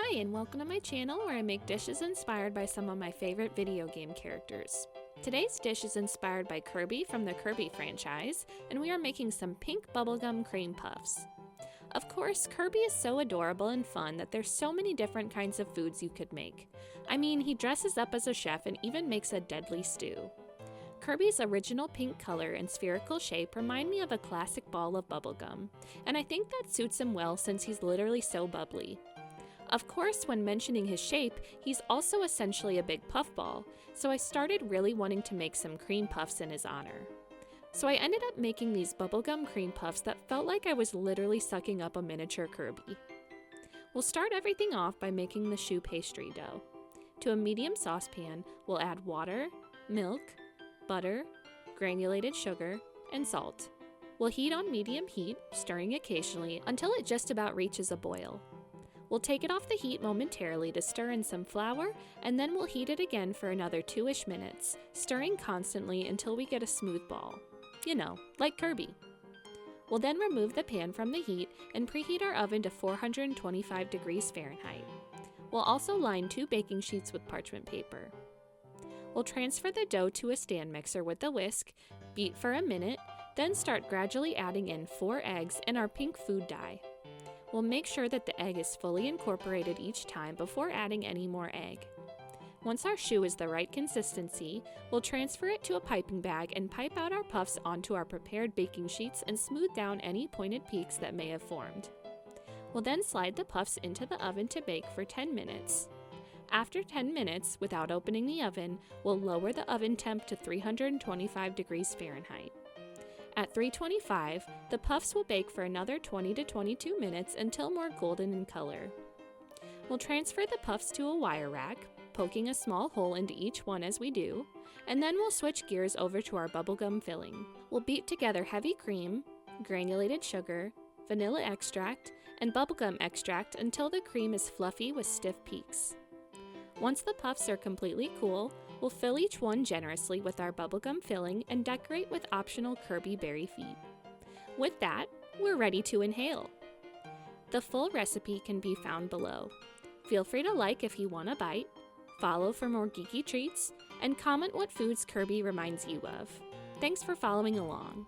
Hi, and welcome to my channel where I make dishes inspired by some of my favorite video game characters. Today's dish is inspired by Kirby from the Kirby franchise, and we are making some pink bubblegum cream puffs. Of course, Kirby is so adorable and fun that there's so many different kinds of foods you could make. I mean, he dresses up as a chef and even makes a deadly stew. Kirby's original pink color and spherical shape remind me of a classic ball of bubblegum, and I think that suits him well since he's literally so bubbly. Of course, when mentioning his shape, he's also essentially a big puffball, so I started really wanting to make some cream puffs in his honor. So I ended up making these bubblegum cream puffs that felt like I was literally sucking up a miniature Kirby. We'll start everything off by making the choux pastry dough. To a medium saucepan, we'll add water, milk, butter, granulated sugar, and salt. We'll heat on medium heat, stirring occasionally until it just about reaches a boil. We'll take it off the heat momentarily to stir in some flour, and then we'll heat it again for another 2-ish minutes, stirring constantly until we get a smooth ball. You know, like Kirby. We'll then remove the pan from the heat and preheat our oven to 425 degrees Fahrenheit. We'll also line 2 baking sheets with parchment paper. We'll transfer the dough to a stand mixer with a whisk, beat for a minute, then start gradually adding in 4 eggs and our pink food dye. We'll make sure that the egg is fully incorporated each time before adding any more egg. Once our choux is the right consistency, we'll transfer it to a piping bag and pipe out our puffs onto our prepared baking sheets and smooth down any pointed peaks that may have formed. We'll then slide the puffs into the oven to bake for 10 minutes. After 10 minutes, without opening the oven, we'll lower the oven temp to 325 degrees Fahrenheit. At 325, the puffs will bake for another 20 to 22 minutes until more golden in color. We'll transfer the puffs to a wire rack, poking a small hole into each one as we do, and then we'll switch gears over to our bubblegum filling. We'll beat together heavy cream, granulated sugar, vanilla extract, and bubblegum extract until the cream is fluffy with stiff peaks. Once the puffs are completely cool, we'll fill each one generously with our bubblegum filling and decorate with optional Kirby berry feet. With that, we're ready to inhale. The full recipe can be found below. Feel free to like if you want a bite, follow for more geeky treats, and comment what foods Kirby reminds you of. Thanks for following along.